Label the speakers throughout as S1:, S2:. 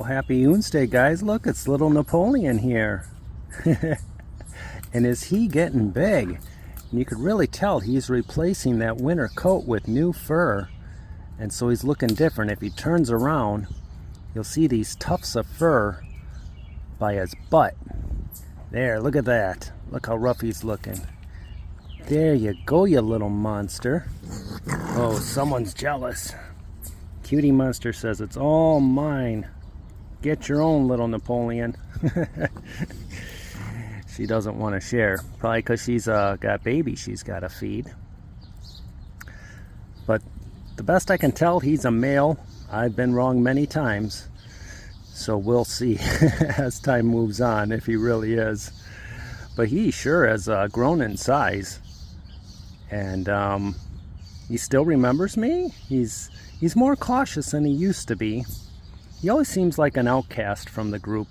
S1: happy OONSDAY, guys. Look, it's Little Napoleon here. And is he getting big? And you could really tell he's replacing that winter coat with new fur. And so he's looking different. If he turns around, you'll see these tufts of fur by his butt. There, look at that. Look how rough he's looking. There you go, you little monster. Oh, someone's jealous. Cutie Monster says, it's all mine. Get your own, Little Napoleon. She doesn't want to share. Probably because she's got babies she's got to feed. But the best I can tell, he's a male. I've been wrong many times. So we'll see as time moves on if he really is. But he sure has grown in size. And he still remembers me. He's more cautious than he used to be. He always seems like an outcast from the group,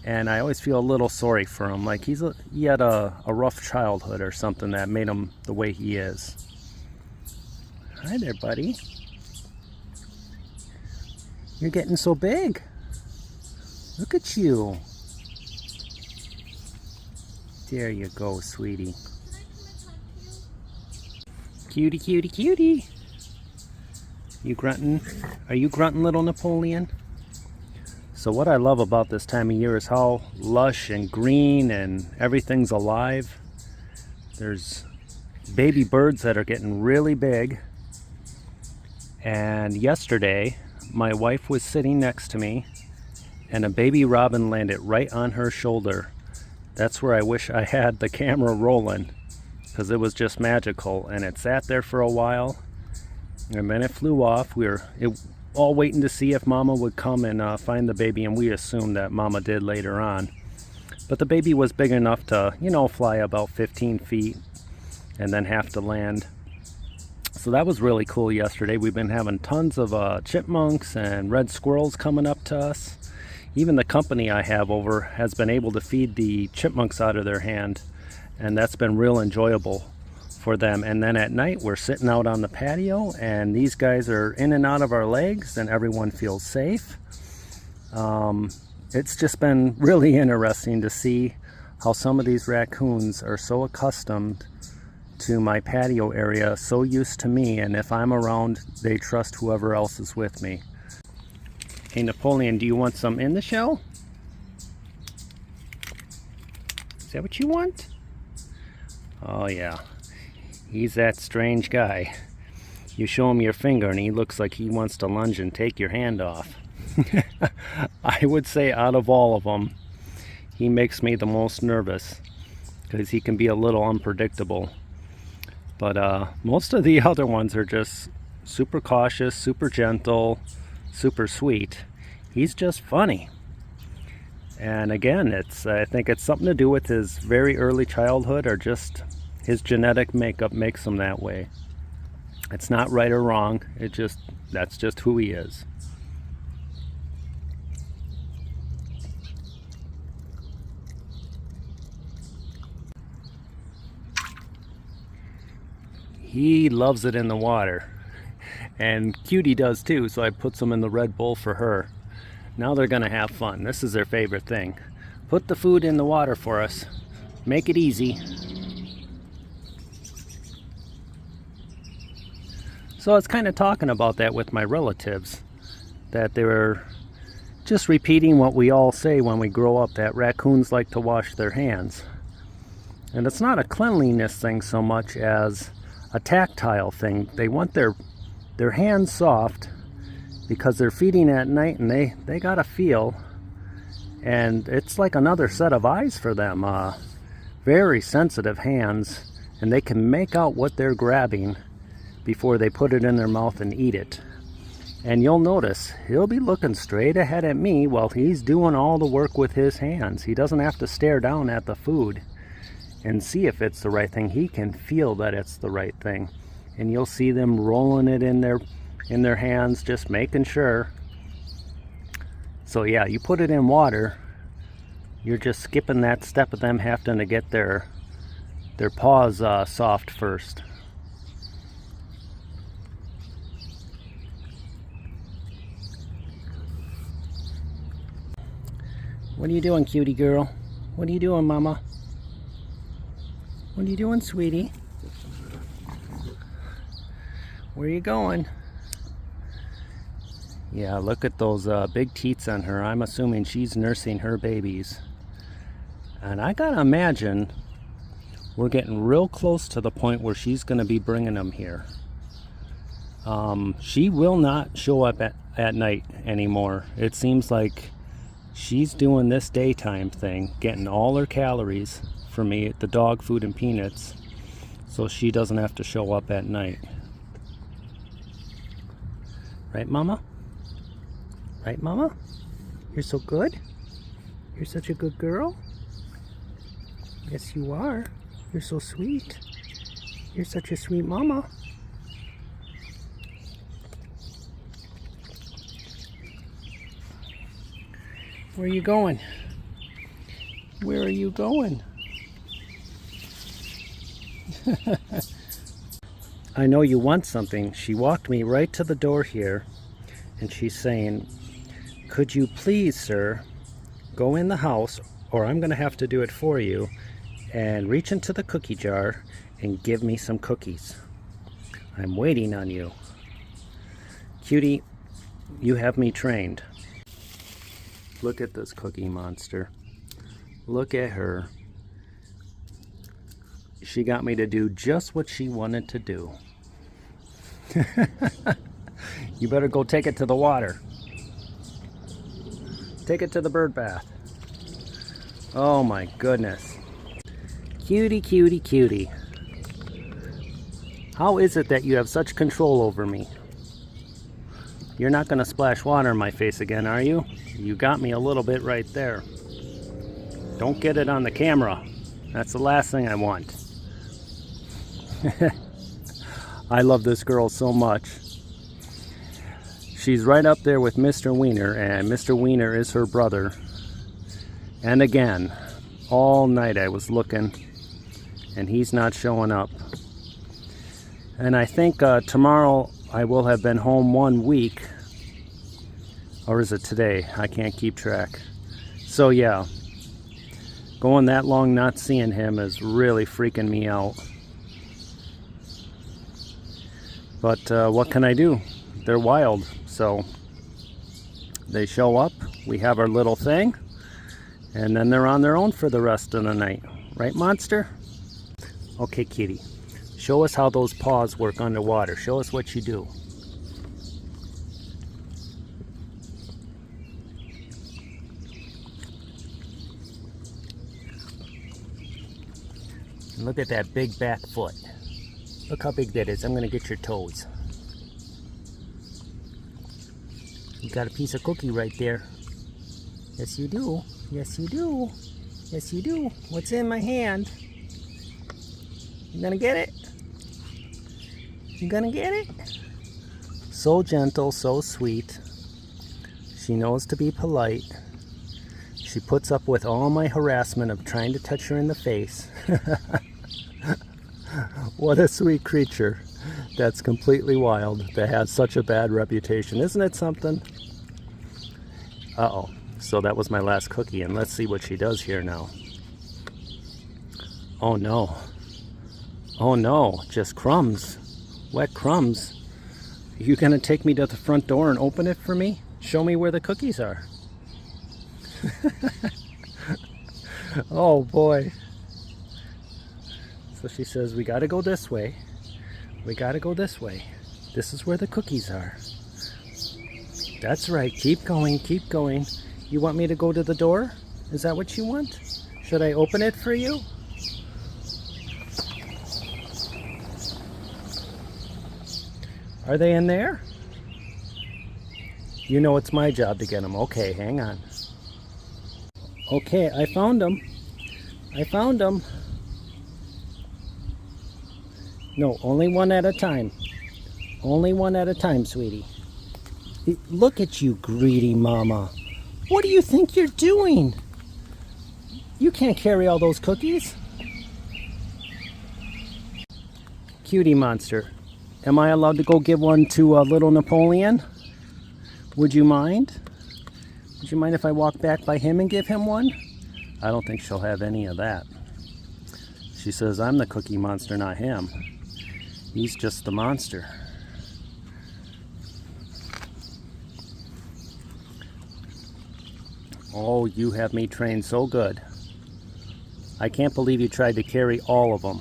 S1: and I always feel a little sorry for him, like he had a rough childhood or something that made him the way he is. Hi there, buddy. You're getting so big. Look at you. There you go, sweetie. Cutie, cutie, cutie. You grunting? Are you grunting, Little Napoleon? So what I love about this time of year is how lush and green and everything's alive. There's baby birds that are getting really big. And yesterday, my wife was sitting next to me and a baby robin landed right on her shoulder. That's where I wish I had the camera rolling, because it was just magical. And it sat there for a while. And then it flew off. We were all waiting to see if Mama would come and find the baby, and we assumed that Mama did later on. But the baby was big enough to, you know, fly about 15 feet and then have to land. So that was really cool yesterday. We've been having tons of chipmunks and red squirrels coming up to us. Even the company I have over has been able to feed the chipmunks out of their hand, and that's been real enjoyable for them. And then at night we're sitting out on the patio and these guys are in and out of our legs and everyone feels safe. It's just been really interesting to see how some of these raccoons are so accustomed to my patio area, so used to me, and if I'm around they trust whoever else is with me. Hey Napoleon, do you want some in the shell? Is that what you want? Oh yeah. He's that strange guy. You show him your finger and he looks like he wants to lunge and take your hand off. I would say out of all of them, he makes me the most nervous because he can be a little unpredictable. But most of the other ones are just super cautious, super gentle, super sweet. He's just funny. And again, I think it's something to do with his very early childhood, or just his genetic makeup makes him that way. It's not right or wrong. That's just who he is. He loves it in the water. And Cutie does too, so I put some in the red bowl for her. Now they're gonna have fun. This is their favorite thing. Put the food in the water for us. Make it easy. So I was kind of talking about that with my relatives, that they were just repeating what we all say when we grow up, that raccoons like to wash their hands. And it's not a cleanliness thing so much as a tactile thing. They want their hands soft because they're feeding at night and they gotta feel. And it's like another set of eyes for them. Very sensitive hands, and they can make out what they're grabbing before they put it in their mouth and eat it. And you'll notice he'll be looking straight ahead at me while he's doing all the work with his hands. He doesn't have to stare down at the food and see if it's the right thing. He can feel that it's the right thing. And you'll see them rolling it in their hands, just making sure. So yeah, you put it in water, you're just skipping that step of them having to get their paws soft first. What are you doing, cutie girl? What are you doing, mama? What are you doing, sweetie? Where are you going? Yeah, look at those big teats on her. I'm assuming she's nursing her babies. And I gotta imagine we're getting real close to the point where she's gonna be bringing them here. She will not show up at night anymore. It seems like she's doing this daytime thing, getting all her calories from me, the dog food and peanuts, so she doesn't have to show up at night. Right, Mama? Right, Mama? You're so good? You're such a good girl? Yes, you are. You're so sweet. You're such a sweet mama. Where are you going? Where are you going? I know you want something. She walked me right to the door here, and she's saying, could you please, sir, go in the house, or I'm going to have to do it for you, and reach into the cookie jar and give me some cookies. I'm waiting on you. Cutie, you have me trained. Look at this Cookie Monster. Look at her. She got me to do just what she wanted to do. You better go take it to the water. Take it to the bird bath. Oh my goodness. Cutie, cutie, cutie. How is it that you have such control over me? You're not going to splash water in my face again, are you? You got me a little bit right there. Don't get it on the camera. That's the last thing I want. I love this girl so much. She's right up there with Mr. Wiener, and Mr. Wiener is her brother. And again, all night I was looking, and he's not showing up. And I think tomorrow I will have been home 1 week. Or is it today? I can't keep track. So yeah, going that long not seeing him is really freaking me out. But what can I do? They're wild, so they show up, we have our little thing, and then they're on their own for the rest of the night. Right, Monster? Okay, kitty. Show us how those paws work underwater. Show us what you do. And look at that big back foot. Look how big that is. I'm going to get your toes. You got a piece of cookie right there. Yes, you do. Yes, you do. Yes, you do. What's in my hand? You gonna get it? You gonna get it? So gentle, so sweet. She knows to be polite. She puts up with all my harassment of trying to touch her in the face. What a sweet creature. That's completely wild to have such a bad reputation. Isn't it something? Uh-oh. So that was my last cookie, and let's see what she does here now. Oh no. Oh no, just crumbs. Wet crumbs. Are you gonna take me to the front door and open it for me? Show me where the cookies are. Oh boy. So she says, we gotta go this way. We gotta go this way. This is where the cookies are. That's right, keep going, keep going. You want me to go to the door? Is that what you want? Should I open it for you? Are they in there? You know it's my job to get them. Okay, hang on. Okay, I found them. I found them. No, only one at a time. Only one at a time, sweetie. Look at you, greedy mama. What do you think you're doing? You can't carry all those cookies. Cutie Monster, am I allowed to go give one to Little Napoleon? Would you mind? Would you mind if I walk back by him and give him one? I don't think she'll have any of that. She says, I'm the Cookie Monster, not him. He's just the monster. Oh, you have me trained so good. I can't believe you tried to carry all of them.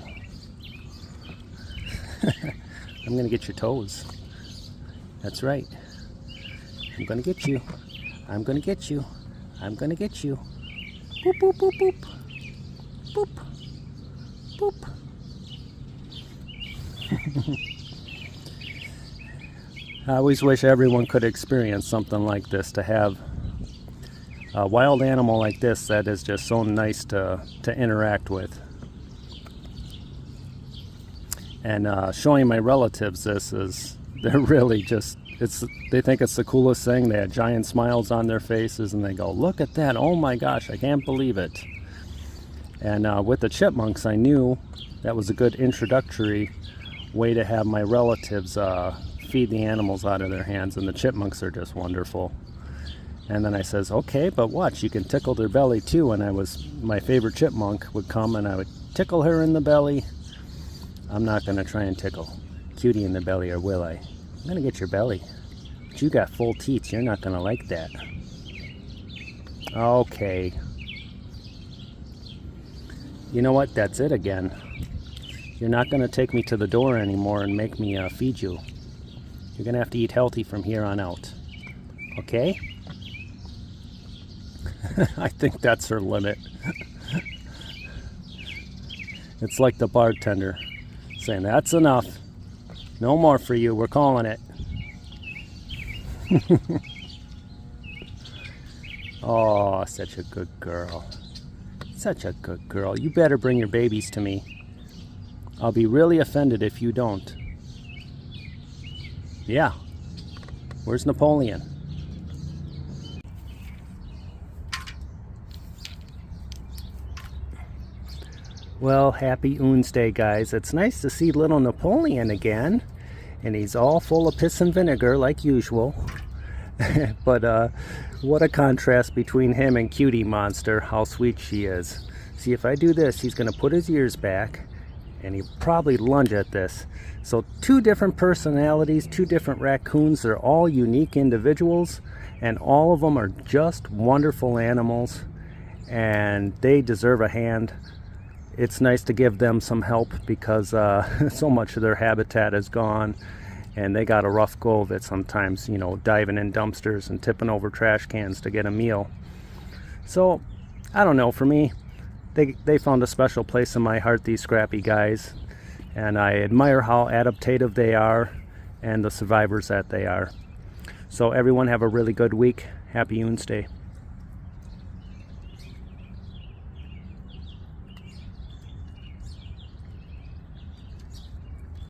S1: I'm gonna get your toes. That's right. I'm gonna get you. I'm gonna get you. I'm gonna get you. Boop, boop, boop, boop. Boop. Boop. I always wish everyone could experience something like this, to have a wild animal like this that is just so nice to interact with. And showing my relatives this is, they're really just, they think it's the coolest thing. They have giant smiles on their faces and they go, look at that, oh my gosh, I can't believe it. And with the chipmunks, I knew that was a good introductory way to have my relatives feed the animals out of their hands, and the chipmunks are just wonderful. And then I says, okay, but watch, you can tickle their belly too. And my favorite chipmunk would come and I would tickle her in the belly. I'm not gonna try and tickle Cutie in the belly, or will I? I'm gonna get your belly. But you got full teeth, you're not gonna like that. Okay. You know what, that's it again. You're not gonna take me to the door anymore and make me feed you. You're gonna have to eat healthy from here on out. Okay? I think that's her limit. It's like the bartender saying, that's enough. No more for you, we're calling it. Oh, such a good girl. Such a good girl. You better bring your babies to me. I'll be really offended if you don't. Yeah. Where's Napoleon? Well, happy OONSDAY, guys. It's nice to see little Napoleon again. And he's all full of piss and vinegar like usual. But what a contrast between him and Cutie Monster, how sweet she is. See, if I do this, he's going to put his ears back and he'll probably lunge at this. So two different personalities, two different raccoons. They're all unique individuals and all of them are just wonderful animals and they deserve a hand. It's nice to give them some help because so much of their habitat is gone and they got a rough go of it sometimes, you know, diving in dumpsters and tipping over trash cans to get a meal. So, I don't know, for me, they found a special place in my heart, these scrappy guys, and I admire how adaptive they are and the survivors that they are. So everyone have a really good week. Happy OONSDAY.